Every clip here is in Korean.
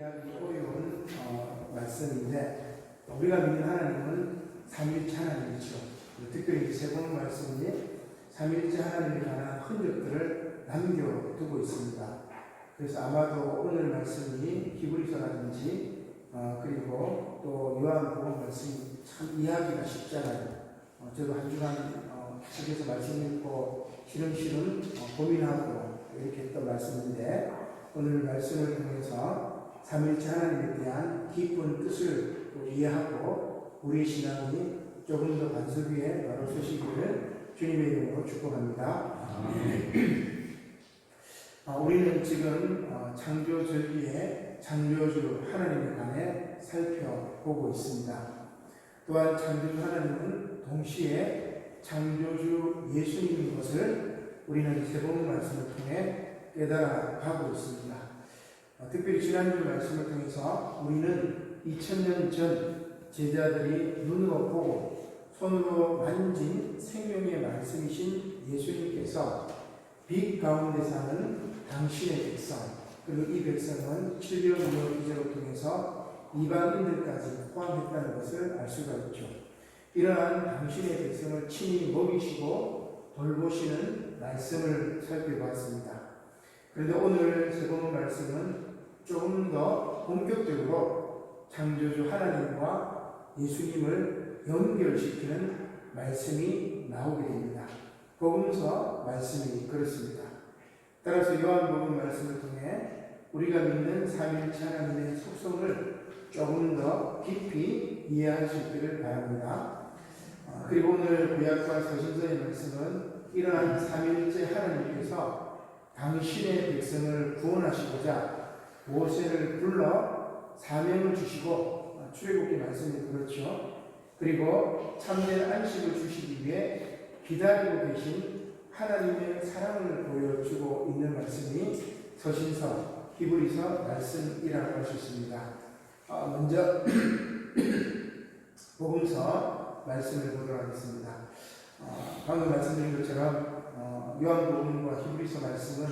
이해하기 어려운 말씀인데, 우리가 믿는 하나님은 삼위일체 하나님이죠. 특별히 세 번 말씀이 삼위일체 하나님에 관한 흔적들을 남겨두고 있습니다. 그래서 아마도 오늘 말씀이 히브리서라든지 그리고 또 요한복음 말씀이 참 이해하기가 쉽잖아요. 저도 한 주간 책에서 말씀 읽고 시름시름 고민하고 이렇게 했던 말씀인데, 오늘 말씀을 통해서 삼위일체 하나님에 대한 깊은 뜻을 이해하고 우리 신앙이 조금 더 반석 위에 바로 서시기를 주님의 이름으로 축복합니다. 우리는 지금 창조절기에 창조주 하나님에 관해 살펴보고 있습니다. 또한 창조주 하나님은 동시에 창조주 예수님인 것을 우리는 세 번 말씀을 통해 깨달아 가고 있습니다. 특별히 지난주 말씀을 통해서 우리는 2000년 전 제자들이 눈으로 보고 손으로 만진 생명의 말씀이신 예수님께서 빛 가운데 사는 당신의 백성, 그리고 이 백성은 700여 기적을 통해서 이방인들까지 포함했다는 것을 알 수가 있죠. 이러한 당신의 백성을 친히 먹이시고 돌보시는 말씀을 살펴봤습니다. 그런데 오늘 세 번째 말씀은 조금 더 본격적으로 창조주 하나님과 예수님을 연결시키는 말씀이 나오게 됩니다. 복음서 말씀이 그렇습니다. 따라서 요한복음 말씀을 통해 우리가 믿는 삼위일체 하나님의 속성을 조금 더 깊이 이해할 수 있기를 바랍니다. 그리고 오늘 구약과 서신서의 말씀은 이러한 삼위일체 하나님께서 당신의 백성을 구원하시고자 모세를 불러 사명을 주시고, 출애굽기 말씀이 그렇죠. 그리고 참된 안식을 주시기 위해 기다리고 계신 하나님의 사랑을 보여주고 있는 말씀이 서신서 히브리서 말씀이라고 할 수 있습니다. 먼저 복음서 말씀을 보도록 하겠습니다. 방금 말씀드린 것처럼 요한복음과 히브리서 말씀은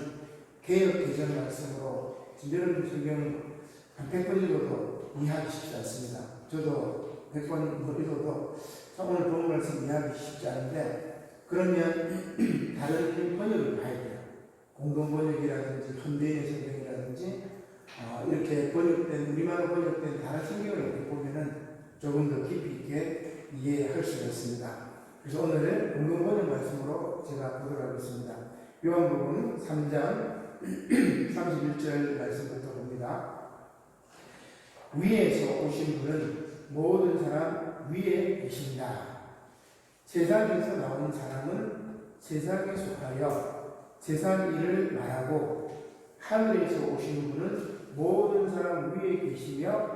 개역 개정 말씀으로 여러분 성경 한 100번 읽어도 이해하기 쉽지 않습니다. 저도 100번 읽어도 오늘 본 말씀 이해하기 쉽지 않은데, 그러면 다른 번역을 봐야 돼요. 공동번역이라든지 현대인의 성경이라든지 이렇게 번역된, 우리말로 번역된 다른 성경을 이렇게 보면은 조금 더 깊이 있게 이해할 수가 있습니다. 그래서 오늘은 공동번역 말씀으로 제가 보도록 하겠습니다. 요한복음 3장 31절 말씀부터 봅니다. 위에서 오신 분은 모든 사람 위에 계신다. 세상에서 나온 사람은 세상에 속하여 세상 일을 말하고, 하늘에서 오신 분은 모든 사람 위에 계시며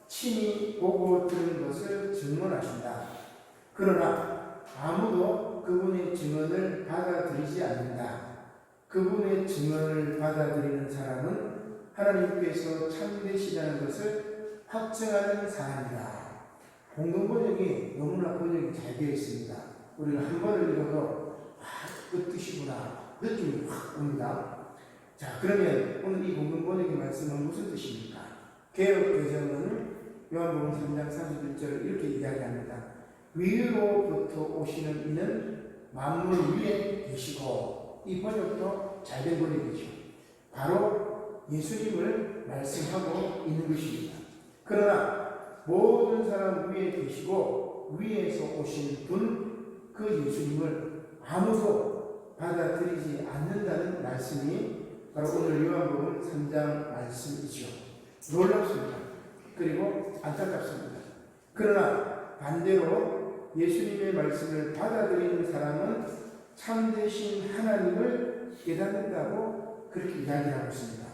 친히 보고 들은 것을 증언하신다. 그러나 아무도 그분의 증언을 받아들이지 않는다. 그분의 증언을 받아들이는 사람은 하나님께서 참되시다는 것을 확증하는 사람이다. 공동번역이 너무나 번역이 잘 되어 있습니다. 우리가 한 번을 읽어도 그 뜻이구나 느낌이 확 옵니다. 자, 그러면 오늘 이 공동번역의 말씀은 무슨 뜻입니까? 개역개정은 요한복음 3장 31절을 이렇게 이야기합니다. 위로부터 오시는 이는 만물 위에 계시고, 이 번역도 잘된 번역이죠. 바로 예수님을 말씀하고 있는 것입니다. 그러나 모든 사람 위에 계시고 위에서 오신 분, 그 예수님을 아무도 받아들이지 않는다는 말씀이 바로 오늘 요한복음 3장 말씀이죠. 놀랍습니다. 그리고 안타깝습니다. 그러나 반대로 예수님의 말씀을 받아들이는 사람은 참되신 하나님을 깨닫는다고 그렇게 이야기하고 있습니다.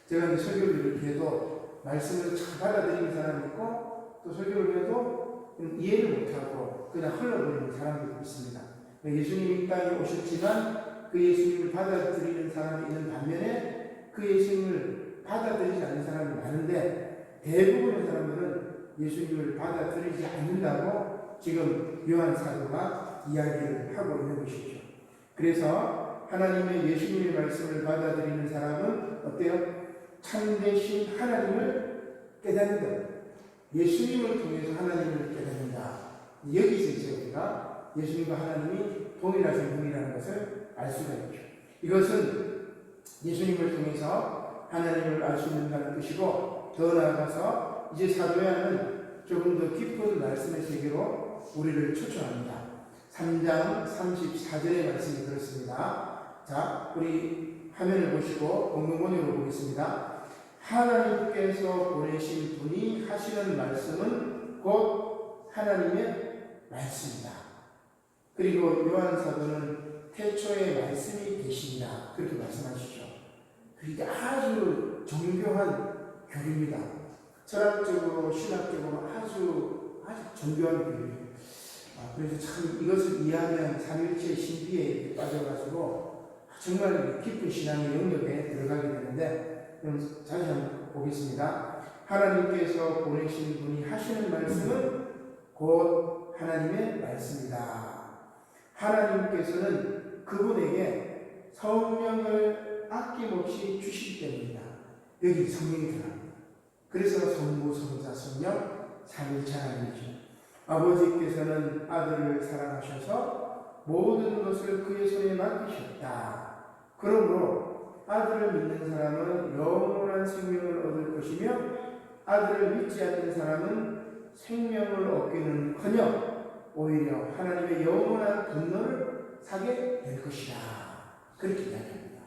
제가 이제 설교를 이렇게 해도 말씀을 잘 받아들이는 사람이 있고, 또 설교를 해도 이해를 못하고 그냥 흘러버리는 사람들이 있습니다. 예수님이 이 땅에 오셨지만 그 예수님을 받아들이는 사람이 있는 반면에 그 예수님을 받아들이지 않는 사람이 많은데, 대부분의 사람들은 예수님을 받아들이지 않는다고 지금 요한 사도가 이야기를 하고 있는 것이죠. 그래서 하나님의 예수님의 말씀을 받아들이는 사람은 어때요? 참되신 하나님을 깨닫는다. 예수님을 통해서 하나님을 깨닫는다. 여기서 이제 우리가 예수님과 하나님이 동일하신 분이라는 것을 알 수가 있죠. 이것은 예수님을 통해서 하나님을 알 수 있는다는 뜻이고, 더 나아가서 이제 사도야는 조금 더 깊은 말씀의 세계로 우리를 초청합니다. 3장 34절의 말씀이 그렇습니다. 자, 우리 화면을 보시고 공동번역으로 보겠습니다. 하나님께서 보내신 분이 하시는 말씀은 곧 하나님의 말씀이다. 그리고 요한 사도는 태초에 말씀이 계십니다. 그렇게 말씀하시죠. 그게 아주 정교한 교리입니다. 철학적으로 신학적으로 아주 정교한 교리입니다. 그래서 참 이것을 이해하면 삼위일체의 신비에 빠져가지고 정말 깊은 신앙의 영역에 들어가게 되는데, 그럼 다시 한번 보겠습니다. 하나님께서 보내신 분이 하시는 말씀은 곧 하나님의 말씀이다. 하나님께서는 그분에게 성령을 아낌없이 주시기 때문이다. 여기 성령이 들어갑니다. 그래서 성부, 성자, 성령 삼위일체 하나님이죠. 아버지께서는 아들을 사랑하셔서 모든 것을 그의 손에 맡기셨다. 그러므로 아들을 믿는 사람은 영원한 생명을 얻을 것이며 아들을 믿지 않는 사람은 생명을 얻기는커녕 오히려 하나님의 영원한 분노를 사게 될 것이다. 그렇게 이야기합니다.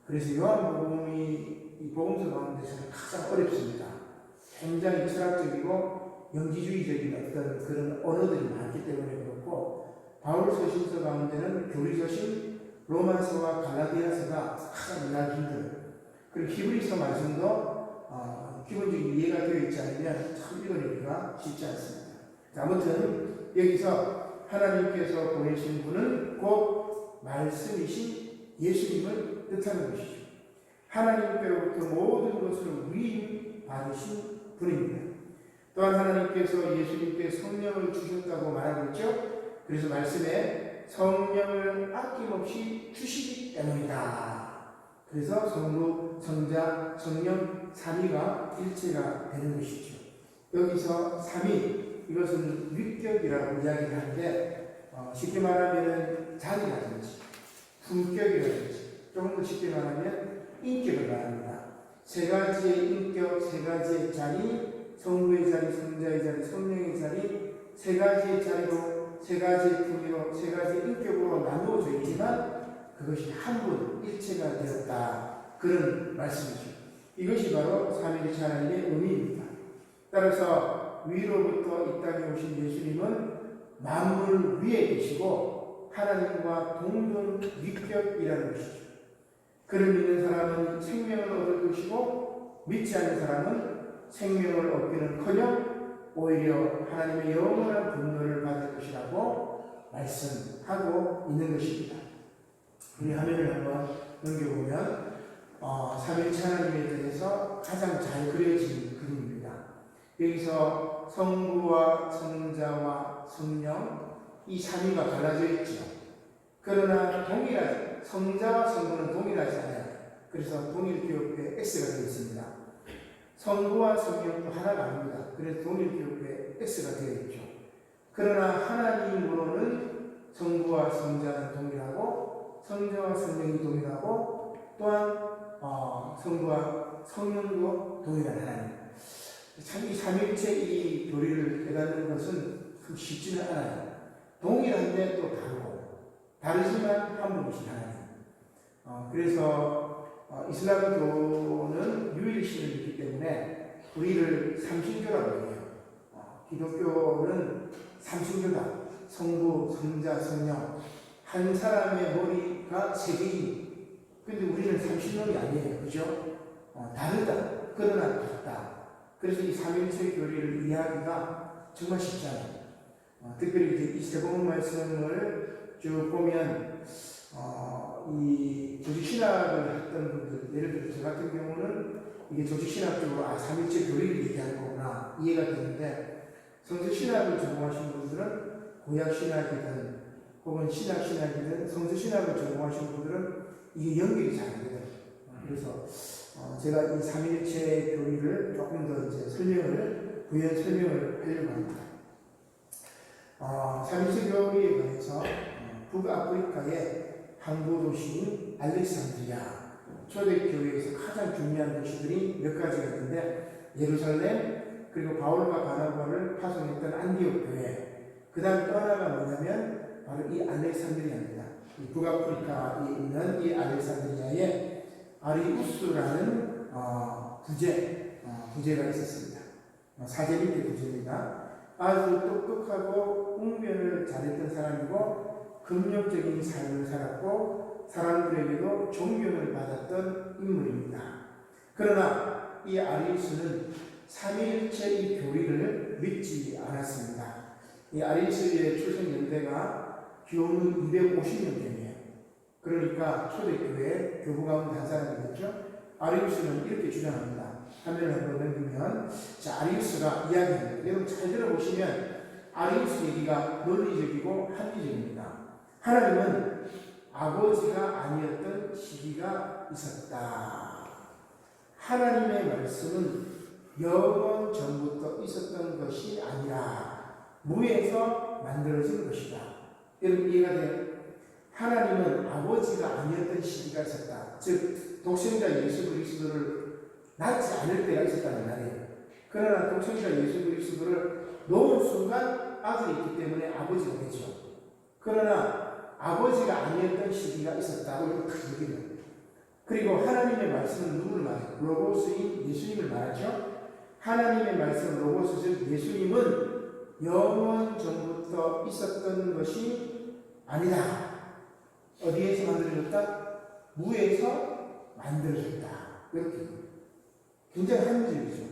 그래서 요한복음이 이 복음서 가운데서는 가장 어렵습니다. 굉장히 철학적이고 영지주의적인 어떤 그런 언어들이 많기 때문에 그렇고, 바울 서신서 가운데는 교리서신 로마서와 갈라디아서가 가장 이해하기 힘들어요. 그리고 히브리서 말씀도 기본적인 이해가 되어 있지 않으면 참 읽어내기가 쉽지 않습니다. 아무튼 여기서 하나님께서 보내신 분은 곧 말씀이신 예수님을 뜻하는 것이죠. 하나님께로부터 모든 것을 위임받으신 분입니다. 또한 하나님께서 예수님께 성령을 주셨다고 말하고 있죠. 그래서 말씀에 성령을 아낌없이 주시기 때문이다. 그래서 성부, 성자, 성령 삼위가 일체가 되는 것이죠. 여기서 삼위, 이것은 위격이라고 이야기를 하는데 쉽게 말하면 자리라든지 품격이라든지, 조금 더 쉽게 말하면 인격을 말합니다. 세 가지의 인격, 세 가지의 자리, 성부의 자리, 성자의 자리, 성령의 자리, 세 가지의 자리로, 세 가지의 품위로, 세 가지의 인격으로 나누어져 있지만 그것이 한 분 일체가 되었다. 그런 말씀이죠. 이것이 바로 삼위일체 하나님의 의미입니다. 따라서 위로부터 이 땅에 오신 예수님은 만물 위에 계시고 하나님과 동등 위격이라는 것이죠. 그를 믿는 사람은 생명을 얻을 것이고 믿지 않는 사람은 생명을 얻기는커녕 오히려 하나님의 영원한 분노를 받을 것이라고 말씀하고 있는 것입니다. 우리 화면을 한번 넘겨보면 삼위일체 하나님에 대해서 가장 잘 그려진 그림입니다. 여기서 성부와 성자와 성령 이 삼위가 갈라져 있죠. 그러나 동일하지, 성자와 성부는 동일하지 않아요. 그래서 동일기호표에 X가 되어 있습니다. 성부와 성령도 하나가 아닙니다. 그래서 동일기호표에 X가 되어 있죠. 그러나 하나님으로는 성부와 성자는 동일하고 성자와 성령이 동일하고 또한 성부와 성령도 동일한 하나님. 참 이 삼위일체 이 교리를 깨닫는 것은 참 쉽지는 않아요. 동일한데 또 다르지만 한 분이신 하나님. 그래서 이슬람교는 유일신을 믿기 때문에 우리를 삼신교라고 해요. 기독교는 삼신교다. 성부, 성자, 성령. 한 사람의 머리가 세 개인. 근데 우리는 삼신론이 아니에요. 그죠? 다르다. 그러나 같다. 그래서 이 삼위일체 교리를 이해하기가 정말 쉽지 않아요. 특별히 이 세번 말씀을 쭉 보면 이 조직신학을 했던 분들, 예를 들어 저 같은 경우는 이게 조직신학적으로 삼위일체 교리를 얘기하는 거구나 이해가 되는데, 성서신학을 전공하신 분들은 구약신학이든 혹은 신학신학이든 성서신학을 전공하신 분들은 이게 연결이 잘 안 돼요. 그래서 제가 이 삼위일체 교리를 조금 더 이제 부연 설명을 하려고 합니다. 삼위일체 교리에 관해서 북아프리카의 항구 도시인 알렉산드리아 초대교회에서 가장 중요한 도시들이 몇 가지가 있는데, 예루살렘, 그리고 바울과 바나바를 파송했던 안디옥 교회, 그 다음 또 하나가 뭐냐면 바로 이 알렉산드리아입니다. 이 북아프리카에 있는 이 알렉산드리아에 아리우스라는 부제가 있었습니다. 사제밑의 부제입니다. 아주 똑똑하고 웅변을 잘했던 사람이고 금욕적인 삶을 살았고 사람들에게도 존경을 받았던 인물입니다. 그러나 이 아리우스는 삼위일체의 교리를 믿지 않았습니다. 이 아리우스의 출생 연대가 기원은 250년대예요. 그러니까 초대교회 교부 가운데 한 사람이겠죠. 아리우스는 이렇게 주장합니다. 화면을 한번 넘기면, 자, 아리우스가 이야기합니다. 여러분 잘 들어보시면 아리우스 얘기가 논리적이고 합리적입니다. 하나님은 아버지가 아니었던 시기가 있었다. 하나님의 말씀은 영원 전부터 있었던 것이 아니라 무에서 만들어진 것이다. 여러분 이해가 돼요? 하나님은 아버지가 아니었던 시기가 있었다. 즉 독생자 예수 그리스도를 낳지 않을 때가 있었다는 말이에요. 그러나 독생자 예수 그리스도를 놓은 순간 아들이 있기 때문에 아버지가 되죠. 그러나 아버지가 아니었던 시기가 있었다고 이렇게 얘기를 해요. 그리고 하나님의 말씀은 누구를 말해요? 로고스인 예수님을 말하죠. 하나님의 말씀 로고스 즉 예수님은 영원 전부터 있었던 것이 아니다. 어디에서 만들어졌다? 무에서 만들어졌다. 이렇게 굉장히 합리적이죠.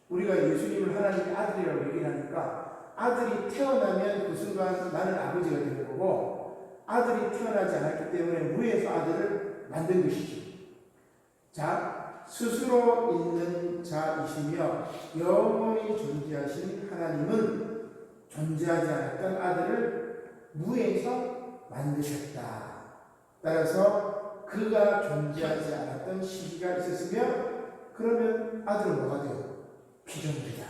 우리가 예수님을 하나님의 아들이라고 얘기를 하니까 아들이 태어나면 그 순간 나는 아버지가 되는 거고, 아들이 태어나지 않았기 때문에 무에서 아들을 만든 것이죠. 자, 스스로 있는 자이시며 영원히 존재하신 하나님은 존재하지 않았던 아들을 무에서 만드셨다. 따라서 그가 존재하지 않았던 시기가 있었으며, 그러면 아들은 뭐가 돼요? 피조물이다.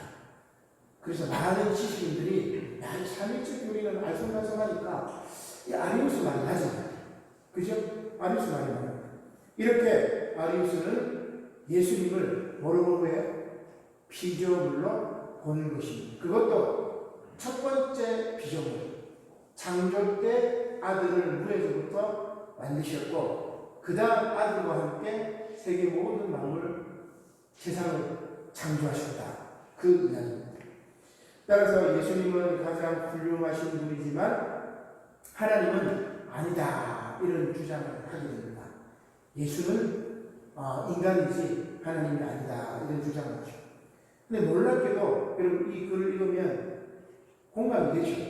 그래서 많은 지식인들이 이 삼위일체 교리는 알쏭달쏭하니까 이 아리우스 말이 맞아요. 그죠? 아리우스 말이 맞아요. 이렇게 아리우스는 예수님을 뭐로 해요? 피조물로 보는 것입니다. 그것도 첫 번째 피조물. 창조 때 아들을 무에서부터 만드셨고, 그 다음 아들과 함께 세계 모든 만물 세상을 창조하셨다. 그 이야기입니다. 따라서 예수님은 가장 훌륭하신 분이지만 하나님은 아니다. 이런 주장을 하게 됩니다. 예수는 인간이지 하나님이 아니다. 이런 주장을 하죠. 근데 놀랍게도 여러분 이 글을 읽으면 공감이 되죠.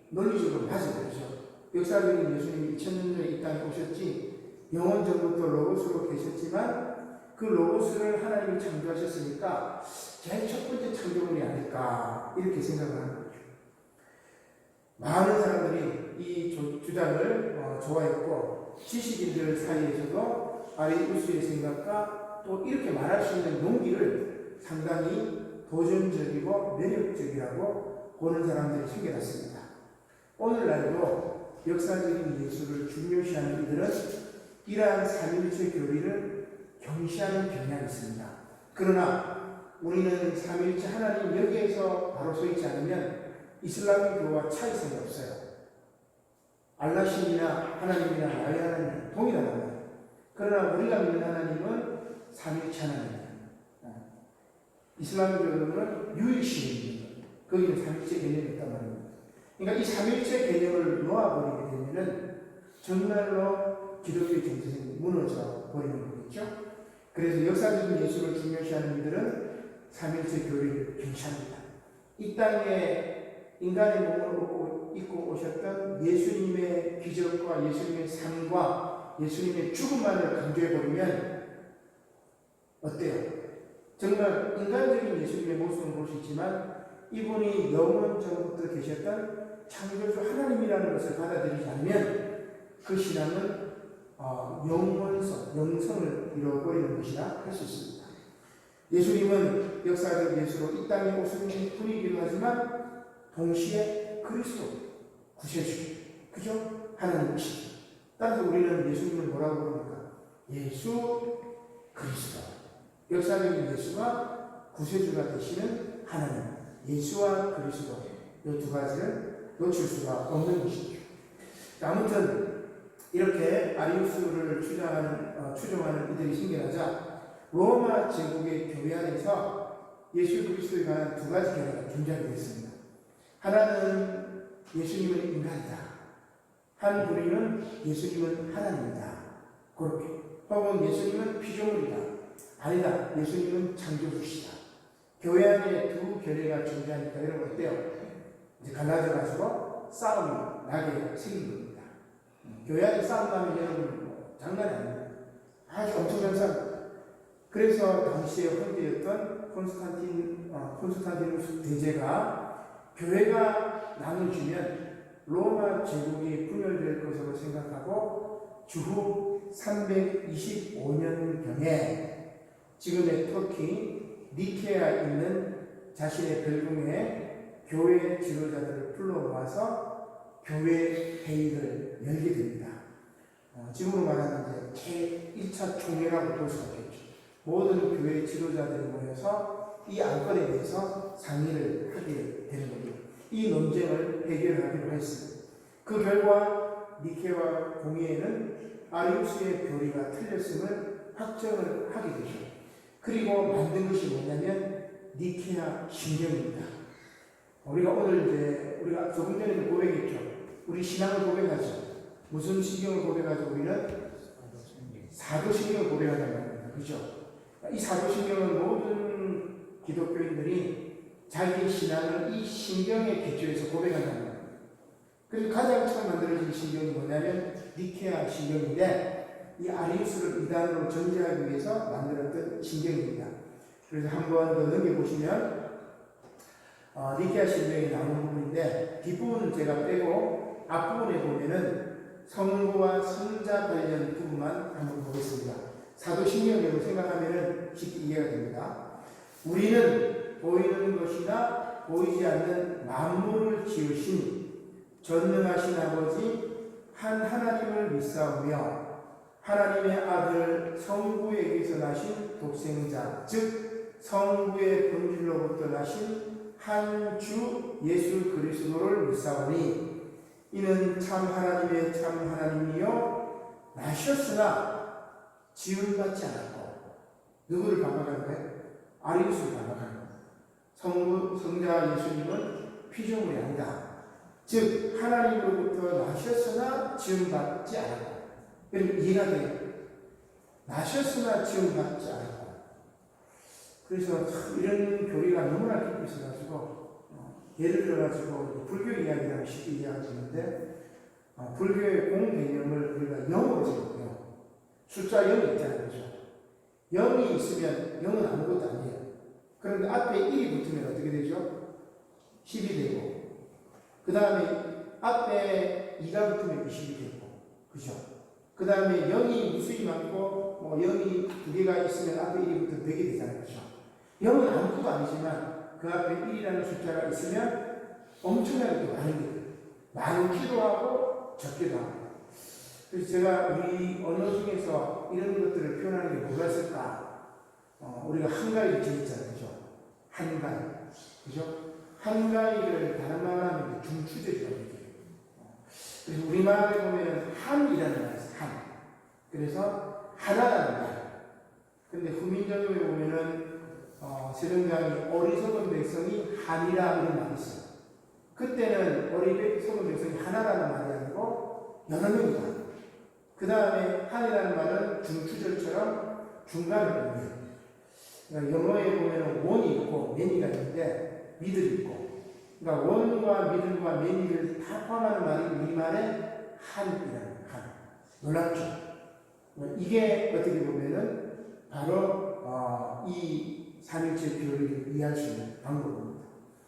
논리적으로 맞아요. 그렇죠? 역사적인 예수님이 2000년 전에 이 땅에 오셨지, 영원 전부터 로고스로 계셨지만 그 로고스를 하나님이 창조하셨으니까 제일 첫 번째 창조물이 아닐까 이렇게 생각을 하는 거죠. 많은 사람들이 이 주장을 좋아했고, 지식인들 사이에서도 아리우스의 생각과 또 이렇게 말할 수 있는 용기를 상당히 도전적이고 매력적이라고 보는 사람들이 생겨났습니다. 오늘날도 역사적인 예수를 중요시하는 이들은 이러한 삼위일체 교리를 경시하는 경향이 있습니다. 그러나 우리는 삼위일체 하나님 여기에서 바로 서 있지 않으면 이슬람교와 차이성이 없어요. 알라신이나 하나님이나 나의 하나님은 동일하단 말이에요. 그러나 우리가 믿는 하나님은 삼위일체 하나님이에요. 이슬람교는 유일신입니다. 거기는 삼위일체 개념이 있단 말입니다. 그러니까 이 삼위일체 개념을 놓아버리게 되면은 정말로 기독교의 정체성이 무너져 버리는 거겠죠. 그래서 역사적인 예수를 중요시하는 이들은 삼위일체 교리를 경시합니다. 이 땅에 인간의 몸을 입고 오셨던 예수님의 기적과 예수님의 삶과 예수님의 죽음만을 강조해버리면 어때요? 정말 인간적인 예수님의 모습을 볼 수 있지만 이분이 영원 전부터 계셨던 창조주 하나님이라는 것을 받아들이지 않으면 그 신앙은 영성을 잃어버리는 것이라 할 수 있습니다. 예수님은 역사적 예수로 이 땅에 오신 분이기도 하지만 동시에 그리스도, 구세주, 그죠? 하나님이시죠. 따라서 우리는 예수님을 뭐라고 부릅니까? 예수 그리스도. 역사적인 예수가 구세주가 되시는 하나님, 예수와 그리스도, 이 두 가지를 놓칠 수가 없는 것이죠. 아무튼 이렇게 아리우스를 추종하는 이들이 생겨나자 로마 제국의 교회 안에서 예수 그리스도에 관한 두 가지 견해가 존재하게 됐습니다. 하나는 예수님은 인간이다. 한 부류는 예수님은 하나님이다. 그렇게. 혹은 예수님은 피조물이다. 아니다. 예수님은 창조주시다. 교회 안에 두 견해가 존재하니까 여러분 어때요? 이제 갈라져 가지고 싸움이 나게 생긴 겁니다. 교회 안에 싸움 나면 여러분 장난이 아닙니다. 아주 엄청난 싸움. 그래서 당시에 황제였던 콘스탄티누스 대제가 교회가 나눠지면 로마 제국이 분열될 것으로 생각하고 주후 325년경에 지금의 터키 니케아에 있는 자신의 별궁에 교회 지도자들을 불러 모아서 교회 회의를 열게 됩니다. 지금으로 말하는 이제 제1차 총회라고 볼 수가 있겠죠. 모든 교회 지도자들이 모여서 이 안건에 대해서 상의를 하게 되는 겁니다. 이 논쟁을 해결하기로 했습니다. 그 결과 니케와 공의회는 아리우스의 교리가 틀렸음을 확정을 하게 되죠. 그리고 만든 것이 뭐냐면 니케아 신경입니다. 우리가 오늘 우리가 조금 전에도 고백했죠. 우리 신앙을 고백하죠. 무슨 신경을 고백하죠? 우리는 사도신경을 고백한다는 겁니다. 그죠? 이 사도신경은 모든 기독교인들이 자기 신앙을 이 신경의 기초에서 고백한다는 겁니다. 그래서 가장 처음 만들어진 신경이 뭐냐면 니케아 신경인데 이 아리우스를 이단으로 전제하기 위해서 만들었던 신경입니다. 그래서 한번 더 넘겨보시면 니케아 신경이 나오는 부분인데 뒷부분은 제가 빼고 앞부분에 보면은 성부와 성자 관련 부분만 한번 보겠습니다. 사도신경으로 생각하면 쉽게 이해가 됩니다. 우리는 보이는 것이나 보이지 않는 만물을 지으신 전능하신 아버지 한 하나님을 믿사오며 하나님의 아들 성부에게서 나신 독생자 즉 성부의 본질로부터 나신 한 주 예수 그리스도를 믿사오니 이는 참 하나님의 참 하나님이요 나셨으나 지음받지 않았고 누구를 반박하는 거예요? 아리우스를 반박하는 거예요. 성자 예수님은 피조물이 아니다. 즉 하나님으로부터 나셨으나 지음받지 않았고 그럼 이해가 돼요. 나셨으나 지음받지 않았고 그래서 참 이런 교리가 너무나 깊이 있어가지고 예를 들어가지고 불교 이야기라면 쉽게 이해할 수 있는데 불교의 공개념을 우리가 0으로 적어요. 숫자 0이 있잖아요. 그렇죠? 0이 있으면 0은 아무것도 아니에요. 그런데 앞에 1이 붙으면 어떻게 되죠? 10이 되고 그 다음에 앞에 2가 붙으면 20이 되고 그죠? 그 다음에 0이 무수히 많고 0이 2개가 있으면 앞에 1이 붙으면 100이 되잖아요. 그죠? 0은 아무것도 아니지만 그 앞에 1이라는 숫자가 있으면 엄청나게 많은 게 많기도 하고 적기도 하고 그래서 제가 우리 언어 중에서 이런 것들을 표현하는 게 뭐가 있을까? 우리가 한가위를 지었잖아요. 그죠? 한가위. 그죠? 한가위를 다른 말로 하면 중추제죠. 그래서 우리말에 보면 한이라는 말이 있어요. 한. 그래서 하나라는 말. 근데 후민정음에 보면은 세종대왕이 어리석은 백성이 한이라 이런 말이 있어요. 그때는 어리석은 백성이 하나라는 말이 아니고 여러 명이다. 그 다음에 한이라는 말은 중추절처럼 중간을 의미해요. 그러니까 영어에 보면 원이 있고 매니가 있는데 미들이 있고 그러니까 원과 미들과 매니를 다 포함하는 말이 우리말의 한이라는 한. 놀랍죠? 이게 어떻게 보면은 바로 이 삼일체 교리를 이해할 수 있는 방법입니다.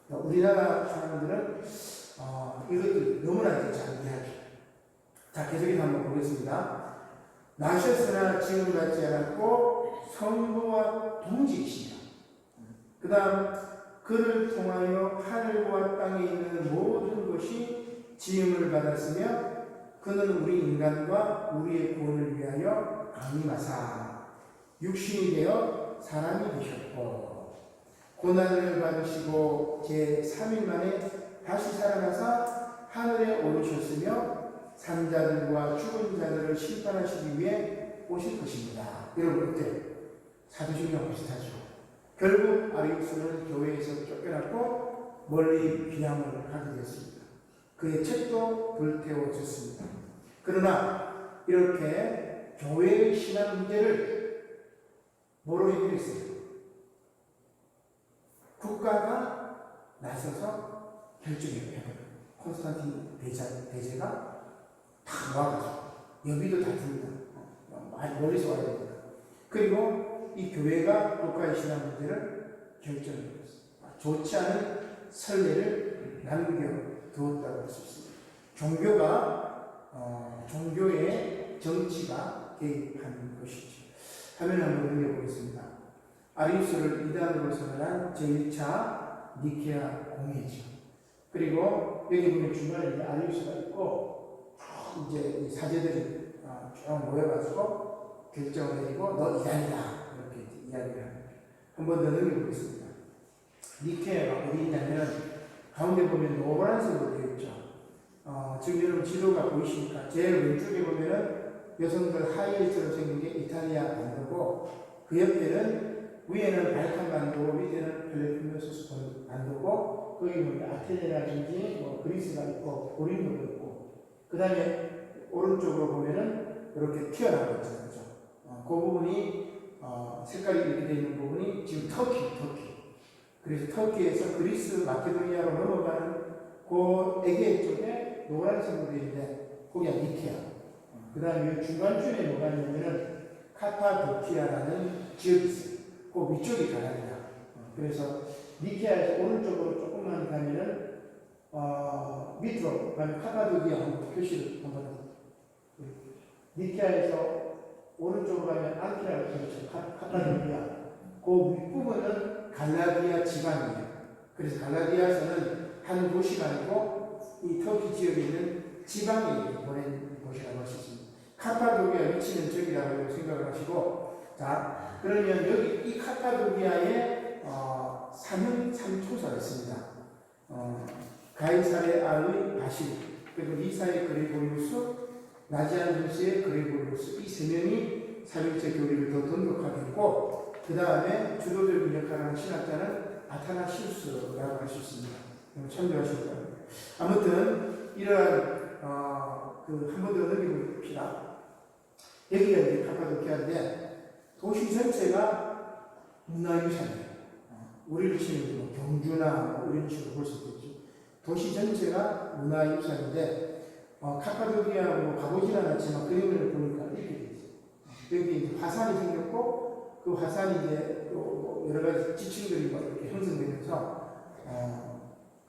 그러니까 우리나라 사람들은 이것도 너무나 잘 이해하죠. 자, 계속해서 한번 보겠습니다. 나셨으나 지금 같지 않았고 성부와 동지이시다. 그 다음 그를 통하여 하늘과 땅에 있는 모든 것이 지음을 받았으며 그는 우리 인간과 우리의 구원을 위하여 강림하사 육신이 되어 사람이 되셨고 고난을 받으시고 제3일 만에 다시 살아나사 하늘에 오르셨으며 산자들과 죽은 자들을 심판하시기 위해 오실 것입니다. 여러분 어때요? 사도신경 비슷하죠. 결국 아리우스는 교회에서 쫓겨났고 멀리 귀향을 가게 되었습니다. 그의 책도 불태워졌습니다. 그러나 이렇게 교회의 신앙 문제를 뭐로 해결했어요? 국가가 나서서 결정해요. 콘스탄틴 대제가 다 와가지고 여비도 다 줍니다. 많이 멀리서 와야 됩니다. 그리고 이 교회가 국가의 신앙 문제를 결정해버렸어요. 좋지 않은 선례를 남겨두었다고 할 수 있습니다. 종교의 정치가 개입한 것이죠. 화면 한번 넘겨보겠습니다. 아리우스를 이단으로 선언한 제1차 니케아 공회죠. 그리고 여기 보면 중간에 이제 아리우스가 있고 이제 사제들이 쭉 모여가지고 결정을 내리고 너 이단이다 이렇게 이야기를 합니다. 한번 더 넘겨보겠습니다. 니케아가 어디 있냐면 가운데 보면 노란색으로 되어 있죠. 지금 여러분 지도가 보이십니까? 제일 왼쪽에 보면은 여성들 하이힐처럼 생긴 게 이탈리아 반도고 그 옆에는 위에는 발칸 반도, 밑에는 펠로폰네소스 반도고 거기 보면 아테네라든지 그리스가 있고 고린도도 있고 그 다음에 오른쪽으로 보면은 이렇게 튀어나와 있잖아요. 그죠? 그 부분이 색깔이 이렇게 되어 있는 부분이 지금 터키. 그래서 터키에서 그리스 마케도니아로 넘어가는 그 에게 쪽에 노란색으로 되어 있는데 거기가 니케아. 그 다음에 중간쯤에 뭐가 있냐면은 카파도키아라는 지역이 있어요. 그 위쪽이 가나입니다. 그래서 니케아에서 오른쪽으로 조금만 가면은 밑으로 가면 카파도키아 한번 표시를 한번 니케아에서 오른쪽으로 가면 안키라고 그렇죠. 카파도키아. 그 윗부분은 갈라디아 지방이에요. 그래서 갈라디아에서는 한 도시가 아니고 이 터키 지역에 있는 지방에 보낸 곳이라고 할 수 있습니다. 카파도키아 위치는 저기라고 생각을 하시고, 자, 그러면 여기 이 카파도키아에 삼초사가 있습니다. 가이사레아의 바실, 그리고 리사의 그레고리우스, 나지안누스의 그레고리우스, 이 세 명이 삼일체 교리를 더 돈독하게 했고, 그 다음에 주도적인 역할을 하는 신학자는 아타나시우스라고 할 수 있습니다. 참조하실 거예요. 아무튼 이러한 한 번 더 넘겨봅시다. 여기가 이제 카파도키아인데 도시 전체가 문화유산이에요. 우리를 치면 경주나 이런 식으로 볼 수 있겠죠. 도시 전체가 문화유산인데 카파도키아 가보진 않았지만 그림을 보니까 이렇게 돼 있어요. 여기 이제 화산이 생겼고 그 화산이 이제 또 여러 가지 지층들이 이렇게 형성되면서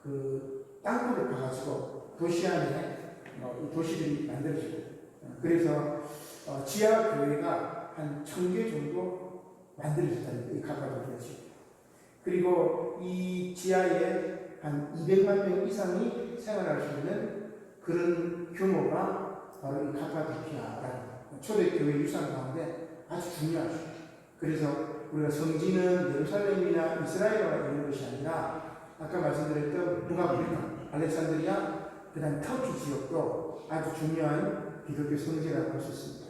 그 땅굴을 파가지고 도시 안에 이 도시들이 만들어지고 그래서 지하 교회가 한 1000개 정도 만들어졌다는 이 카파도키아 지역. 그리고 이 지하에 한 200만 명 이상이 생활할 수 있는 그런 규모가 바로 이 카파도키아라는 초대교회 유산 가운데 아주 중요하죠. 그래서 우리가 성지는 예루살렘이나 이스라엘과 있는 것이 아니라 아까 말씀드렸던 북아프리카, 알렉산드리아, 그 다음 터키 지역도 아주 중요한 기독교 성지라고 할 수 있습니다.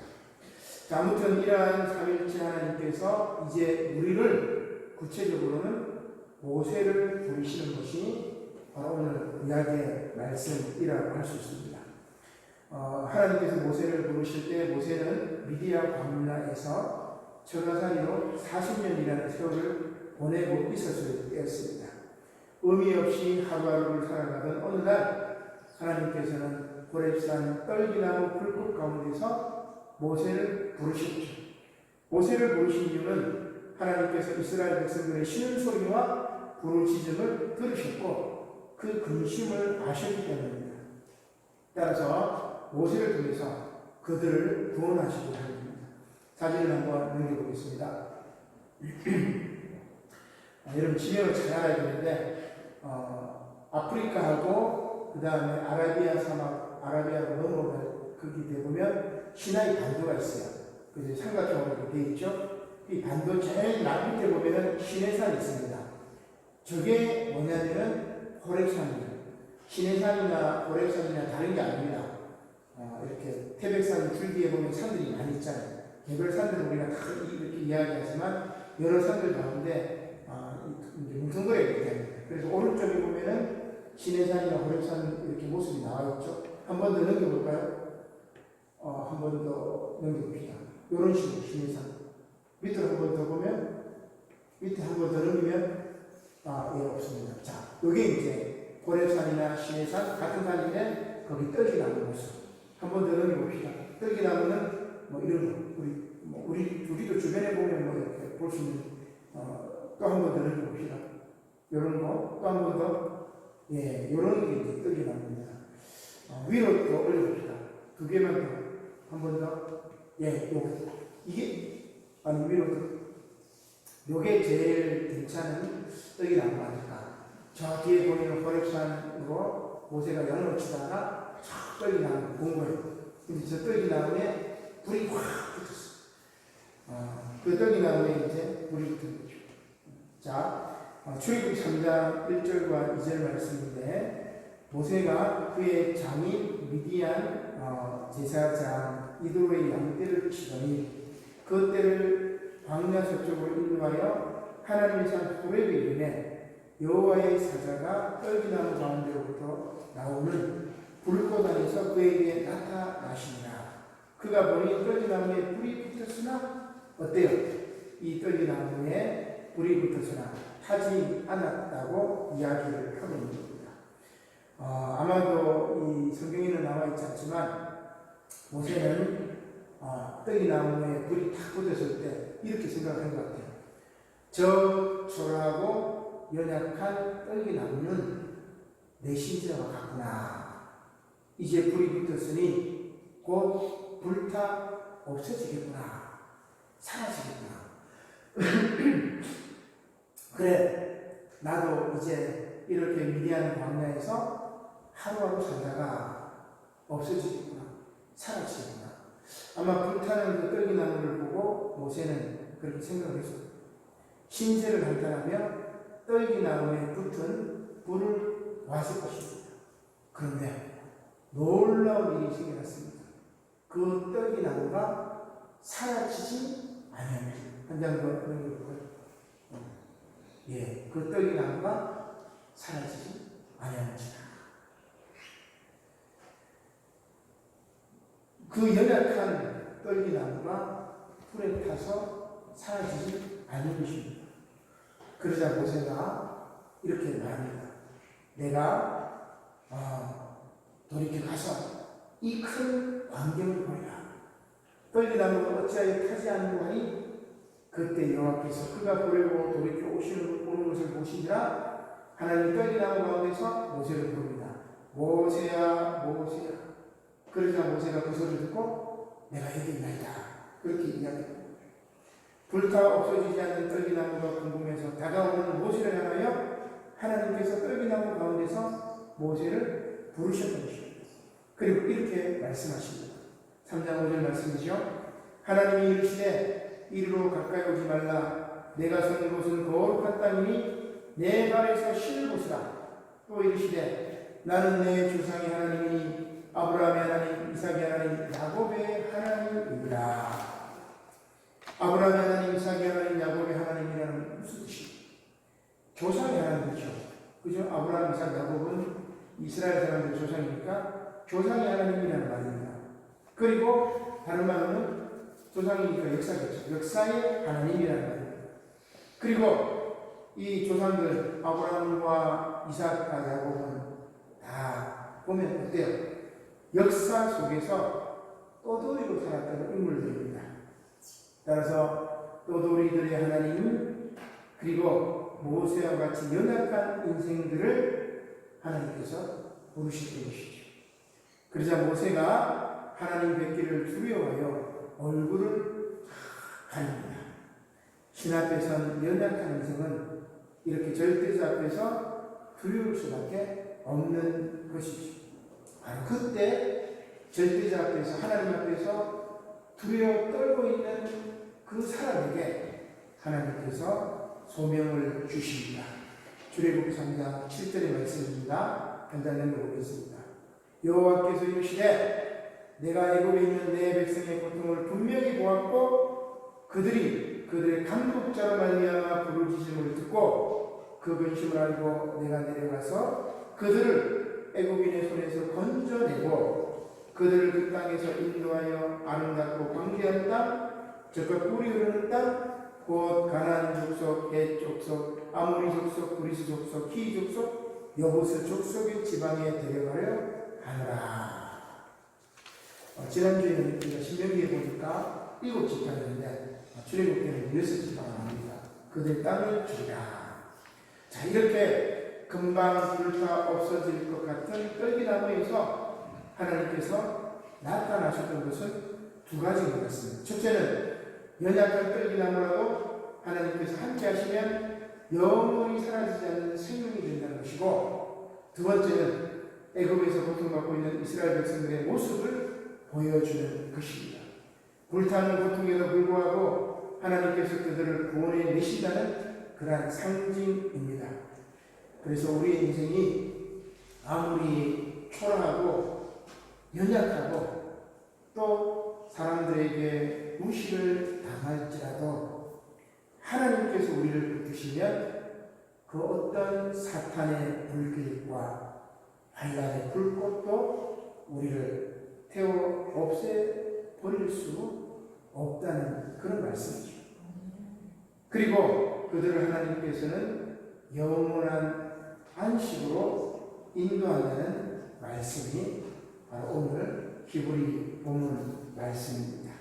자, 아무튼 이러한 삼일체 하나님께서 이제 우리를 구체적으로는 모세를 부르시는 것이 바로 오늘 이야기의 말씀이라고 할 수 있습니다. 하나님께서 모세를 부르실 때 모세는 미디아 광야에서 처가살이로 40년이라는 세월을 보내고 있었을 때였습니다. 의미 없이 하루하루를 살아가던 어느 날 하나님께서는 호렙산 떨기나무 불꽃 가운데서 모세를 부르셨죠. 모세를 부르신 이유는 하나님께서 이스라엘 백성들의 쉬는 소리와 부르짖음을 들으셨고 그 근심을 아셨기 때문입니다. 따라서 모세를 통해서 그들을 구원하시고자 합니다. 사진을 한번 넘겨보겠습니다. 여러분 지명을 잘 알아야 되는데 아프리카하고 그 다음에 아라비아 사막, 아라비아로 넘어가면 거기 되보면 시나이 반도가 있어요. 그래서 삼각형으로 되어 있죠. 이 반도 제일 남밑에 보면은 시내산이 있습니다. 저게 뭐냐면은 호렙산이에요. 시내산이나 호렙산이나 다른 게 아닙니다. 이렇게 태백산 줄기에 보면 산들이 많이 있잖아요. 개별 산들은 우리가 다 이렇게 이야기하지만 여러 산들 가운데 이제 뭉텅거리게 됩니다. 그래서 오른쪽에 보면은 시내산이나 호렙산 이렇게 모습이 나와 있죠. 한 번 더 넘겨볼까요? 한 번 더 넘겨봅시다. 이런 식으로 시내산. 밑으로 한 번 더 보면 밑에 한 번 더 넘기면 예, 없습니다. 자, 이게 이제 호렙산이나 시내산 같은 산인데 거기 떨기나무 모습. 한 번 더 넘겨봅시다. 떨기나무는 뭐 이런 거 우리도 주변에 보면 뭐 이렇게 볼 수 있는 또 한 번 더 넘겨봅시다. 이런 거 또 한 번 더 예, 이런 게 이제 떨기나무입니다. 위로 또 올려봅시다. 두 개만 더 한 번 더 예, 이게 아니 위로 더 요게 제일 괜찮은 떨기나무 아닐까. 저 뒤에 보이는 호렙산으로 모세가 연을 치다가 촥 떨기나무 본 거예요. 근데 저 떨기나무에 불이 확 붙었어. 그 떨기나무에 이제 불이 붙은 거죠. 자, 출애굽 3장 1절과 2절 말씀인데 모세가 그의 장인 미디안 제사장 이도의 양떼를 치더니 그 떼를 광야 서쪽으로 인도하여 하나님의 산 호렙에 이르매 여호와의 사자가 떨기나무 가운데로부터 나오는 불꽃 안에서 그에게 나타나시니라. 그가 보니 떨기나무에 불이 붙었으나 어때요? 이 떨기나무에 불이 붙었으나 타지 않았다고 이야기를 하고 있는 겁니다. 아마도 이 성경에는 나와 있지 않지만 모세는 떨기나무에 불이 탁 붙었을 때 이렇게 생각한 것 같아요. 저 초라하고 연약한 떨기나무는 내 심지어가 같구나. 이제 불이 붙었으니 곧 불타 없어지겠구나. 사라지겠구나. 그래, 나도 이제 이렇게 미디안 광야에서 하루하루 살다가 없어지겠구나. 사라지겠구나. 아마 불타는 그 떨기나무를 보고 모세는 그렇게 생각을 했어요. 신세를 한다면 떨기나무에 붙은 불을 왔을 것입니다. 그런데 놀라운 일이 생겨났습니다. 그 떨기나무가 사라지지 않았습니다. 한 장 더 넘겨볼까요? 예, 그 떨기나무가 사라지지 않았습니다. 그 연약한 떨기나무가 불에 타서 사라지지 않는 것입니다. 그러자 모세가 이렇게 말합니다. 내가 돌이켜 가서 이 큰 광경을 보리라. 떨기나무가 어찌하여 타지 않는고 하니 그때 여호와께서 그가 보려고 돌이켜 오는 것을 보시니라. 하나님 떨기나무 가운데서 모세를 부릅니다. 모세야 모세야. 그러자 모세가 그 소리를 듣고 내가 여기 있나이다. 그렇게 이야기합니다. 불타 없어지지 않는 떨기나무가 궁금해서 다가오는 모세를 향하여 하나님께서 떨기나무 가운데서 모세를 부르셨던 것입니다. 그리고 이렇게 말씀하십니다. 3장 5절 말씀이죠. 하나님이 이르시되 이리로 가까이 오지 말라. 내가 선 곳은 거룩한 땅이니 내 발에서 실 곳이라. 또 이르시되 나는 내 조상의 하나님이니 아브라함의 하나님, 이삭의 하나님, 야곱의 하나님이라. 아브라함의 하나님, 이삭의 하나님, 야곱의 하나님이라는 무슨 뜻이에요? 조상의 하나님이죠. 그죠? 아브라함, 이삭, 야곱은 이스라엘 사람들 조상이니까 조상의 하나님이라는 말입니다. 그리고 다른 말로는 조상이니까 역사겠죠. 역사의 하나님이라는 말입니다. 그리고 이 조상들 아브라함과 이삭과 야곱은 다 보면 어때요? 역사 속에서 떠돌이로 살았던 인물들입니다. 따라서 떠돌이들의 하나님 그리고 모세와 같이 연약한 인생들을 하나님께서 부르셨던 것이죠. 그러자 모세가 하나님 뵙기를 두려워하여 얼굴을 아닙니다. 신 앞에선 연약한 인생은 이렇게 절대자 앞에서 두려울 수밖에 없는 것이죠. 바로 그때 절대자 앞에서, 하나님 앞에서 두려워 떨고 있는 그 사람에게 하나님께서 소명을 주십니다. 출애굽기 3장 7절의 말씀입니다. 간단히 읽어보겠습니다. 여호와께서 이르시되 내가 애굽에 있는 내 백성의 고통을 분명히 보았고 그들이 그들의 감독자로 말미암아 부르짖음을 듣고 그 근심을 알고 내가 내려가서 그들을 애굽인의 손에서 건져내고 그들을 그 땅에서 인도하여 아름답고 광대한 땅, 적과 꿀이 흐르는 땅, 곧 가나안 족속, 헷 족속, 아모리 족속, 그리스 족속, 히 족속, 여부스 족속의 지방에 데려가려 하노라. 지난주에는 우리가 신명기에 보니까 7지파였는데 출애굽기는 6지파가 나옵니다. 그들 땅을 주리라. 자, 이렇게 금방 불타 없어질 것 같은 떨기나무에서 하나님께서 나타나셨던 것은 두 가지인 것 같습니다. 첫째는 연약한 떨기나무라도 하나님께서 함께 하시면 영원히 사라지지 않는 생명이 된다는 것이고, 두 번째는 애굽에서 고통받고 있는 이스라엘 백성들의 모습을 보여주는 것입니다. 불타는 고통에도 불구하고 하나님께서 그들을 구원해 내신다는 그러한 상징입니다. 그래서 우리의 인생이 아무리 초라하고 연약하고 또 사람들에게 무시를 당할지라도 하나님께서 우리를 붙드시면 그 어떤 사탄의 불길과 환란의 불꽃도 우리를 태워 없애버릴 수 없다는 그런 말씀이죠. 그리고 그들을 하나님께서는 영원한 안식으로 인도한다는 말씀이 바로 오늘 히브리 본문 말씀입니다.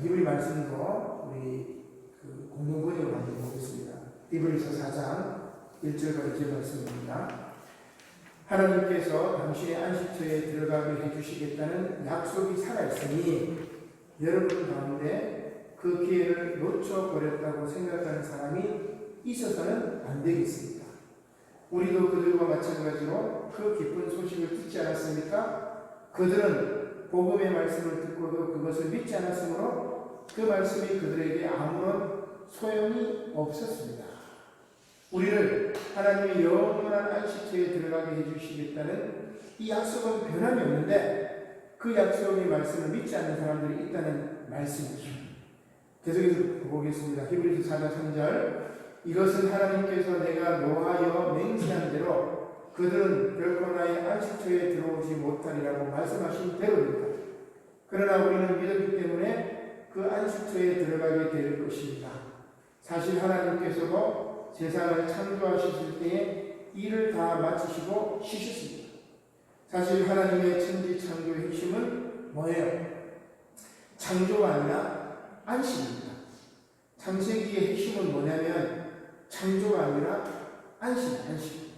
히브리 말씀도 우리 공동 번역을 한번 보겠습니다. 히브리서 4장 1절과 2절 말씀입니다. 하나님께서 당신의 안식처에 들어가게 해주시겠다는 약속이 살아있으니 여러분 가운데 그 기회를 놓쳐버렸다고 생각하는 사람이 있어서는 안 되겠습니다. 우리도 그들과 마찬가지로 그 기쁜 소식을 듣지 않았습니까? 그들은 복음의 말씀을 듣고도 그것을 믿지 않았으므로 그 말씀이 그들에게 아무런 소용이 없었습니다. 우리를 하나님의 영원한 안식처에 들어가게 해주시겠다는 이 약속은 변함이 없는데 그 약속의 말씀을 믿지 않는 사람들이 있다는 말씀이죠. 계속해서 보겠습니다. 히브리서 4장 3절 이것은 하나님께서 내가 노하여 맹세한 대로 그들은 결코 나의 안식처에 들어오지 못하리라고 말씀하신 대로입니다. 그러나 우리는 믿었기 때문에 그 안식처에 들어가게 될 것입니다. 사실 하나님께서도 세상을 창조하실 때에 일을 다 마치시고 쉬셨습니다. 사실 하나님의 천지 창조의 핵심은 뭐예요? 창조가 아니라 안식입니다. 창세기의 핵심은 뭐냐면 창조가 아니라 안식.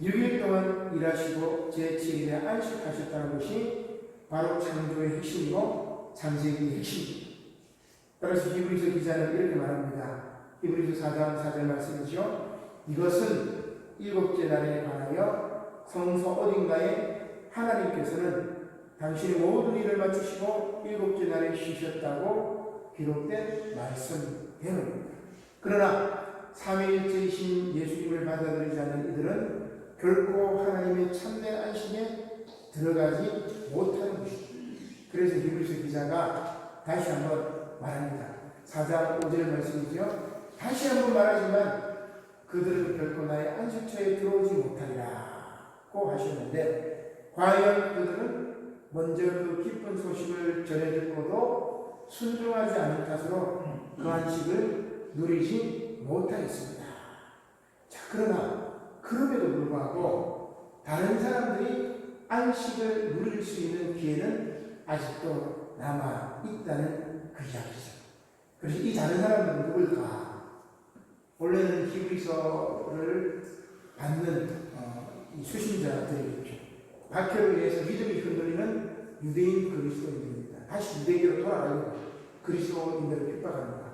6일 동안 일하시고 제7일에 안식하셨다는 것이 바로 창조의 핵심이고 창세기의 핵심입니다. 따라서 히브리서 기자는 이렇게 말합니다. 히브리서 4장 4절 말씀이죠. 이것은 7째 날에 관하여 성소 어딘가에 하나님께서는 당신의 모든 일을 마치시고 7째 날에 쉬셨다고 기록된 말씀대로입니다. 그러나 삼위일체이신 예수님을 받아들이지 않는 이들은 결코 하나님의 참된 안식에 들어가지 못하는 것입니다. 그래서 히브리서 기자가 다시 한번 말합니다. 4장 5절 말씀이죠. 다시 한번 말하지만 그들은 결코 나의 안식처에 들어오지 못하리라고 하셨는데 과연 그들은 먼저 그 기쁜 소식을 전해 듣고도 순종하지 않은 탓으로 그 안식을 누리지 못하였습니다. 자, 그러나 그럼에도 불구하고 다른 사람들이 안식을 누릴 수 있는 기회는 아직도 남아 있다는 그 이야기죠. 그래서 이 다른 사람들은 누굴까? 원래는 히브리서를 받는 수신자들이죠. 박해로 인해서 믿음이 흔들리는 유대인 그리스도인들입니다. 다시 유대교로 돌아가려고 그리스도인들을 핍박합니다.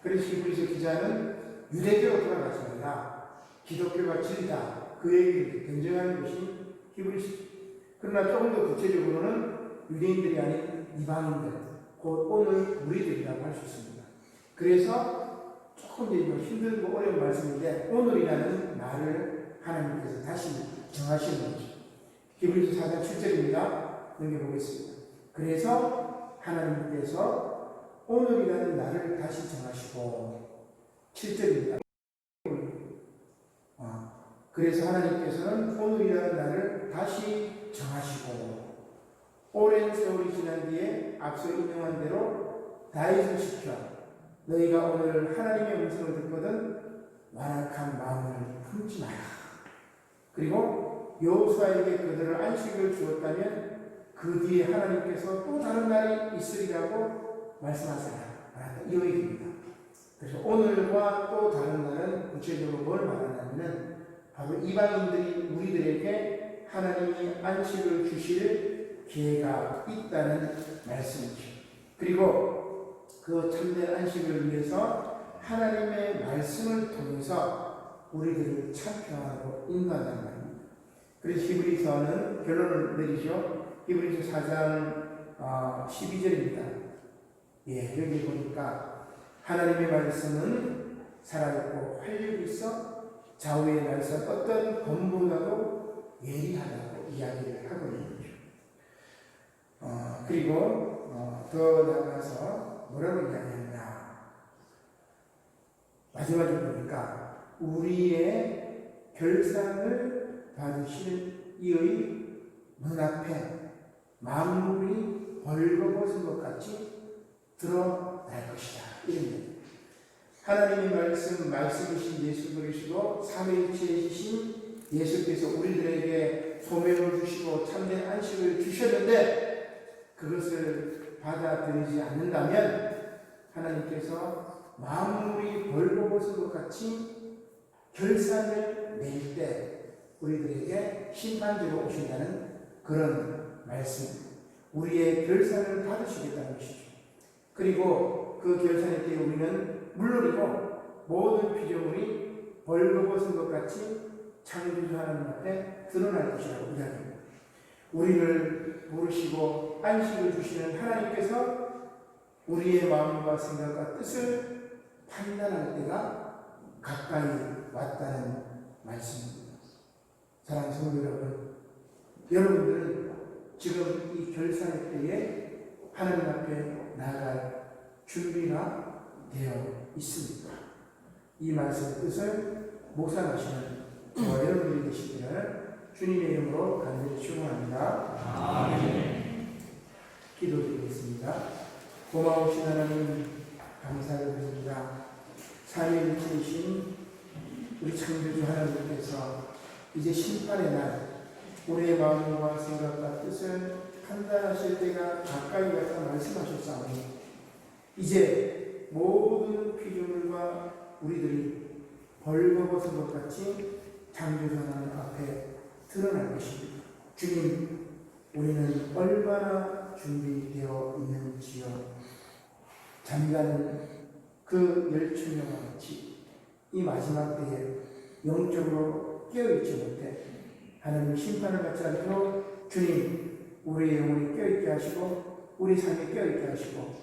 그래서 히브리서 기자는 유대교로 돌아가지 말라, 기독교가 진리다, 그 얘기를 변증하는 것이 히브리서죠. 그러나 조금 더 구체적으로는 유대인들이 아닌 이방인들, 곧 오늘 우리들이라고 할 수 있습니다. 그래서 조금 이제 힘들고 어려운 말씀인데, 오늘이라는 말을 하나님께서 다시 정하시는 거죠. 히브리서 4장 7절입니다. 넘겨보겠습니다. 그래서 하나님께서 오늘이라는 날을 다시 정하시고, 7절입니다. 그래서 하나님께서는 오늘이라는 날을 다시 정하시고, 오랜 세월이 지난 뒤에 앞서 인용한 대로 다윗을 시켜 너희가 오늘 하나님의 음성을 듣거든 완악한 마음을 품지 마라. 그리고 여호수아에게 그들을 안식을 주었다면 그 뒤에 하나님께서 또 다른 날이 있으리라고 말씀하시라. 이 얘기입니다. 그래서 오늘과 또 다른 날은 구체적으로 뭘 말하냐면 바로 이방인들이 우리들에게 하나님이 안식을 주실 기회가 있다는 말씀이죠. 그리고 그 참된 안식을 위해서 하나님의 말씀을 통해서 우리들을 참평하고 인도한다는 말입니다. 그래서 히브리서는 결론을 내리죠. 히브리서 4장 12절입니다. 여기 보니까 하나님의 말씀은 살아있고 활력이 있어 좌우의 날선 어떤 검보다도 예리하다고 이야기를 하고 있는 거죠. 그리고 더 나아가서 뭐라고 이야기하느냐. 마지막에 보니까 우리의 결산을 받으실 이의 눈앞에 만물이 벌거벗은 것 같이 드러날 것이다. 이런 하나님의 말씀이신 예수 그리스도 삼위일체이신 예수께서 우리들에게 소명을 주시고 참된 안식을 주셨는데 그것을 받아들이지 않는다면 하나님께서 만물이 벌거벗은 것 같이 결산을 낼 때 우리들에게 심판대로 오신다는 그런 말씀, 우리의 결산을 받으시겠다는 것이죠. 그리고 그 결산의 때에 우리는 물론이고 모든 피조물이 벌거벗은 것 같이 창조주 하나님 앞에 드러날 것이라고 이야기합니다. 우리를 부르시고 안식을 주시는 하나님께서 우리의 마음과 생각과 뜻을 판단할 때가 가까이 왔다는 말씀입니다. 사랑하는 성도 여러분, 여러분들은 지금 이 결산의 때에 하나님 앞에 나아갈 준비가 되어 있습니다. 이 말씀의 뜻을 묵상하시는 저와 여러분들이 되시기를 주님의 이름으로 간절히 축원합니다. 아멘. 기도드리겠습니다. 고마우신 하나님 감사를 드립니다. 삼위일체이신 우리 창조주 하나님께서 이제 심판의 날 우리의 마음과 생각과 뜻을 판단하실 때가 가까이 왔다 말씀하셨사오니 이제 모든 피조물과 우리들이 벌거벗은 것 같이 창조주 하나님 앞에 드러날 것입니다. 주님, 우리는 얼마나 준비되어 있는지요. 잠자는 그 열처녀와 같이 이 마지막 때에 영적으로 깨어있지 못해 하나님 심판을 받지 않도록 주님, 우리의 영혼이 깨어있게 하시고 우리 삶이 깨어있게 하시고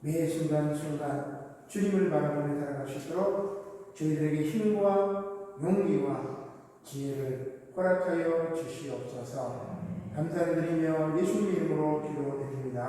매 순간순간 주님을 바라보며 살아갈 수 있도록 저희들에게 힘과 용기와 지혜를 허락하여 주시옵소서. 감사를 드리며 예수님 이름으로 기도드립니다.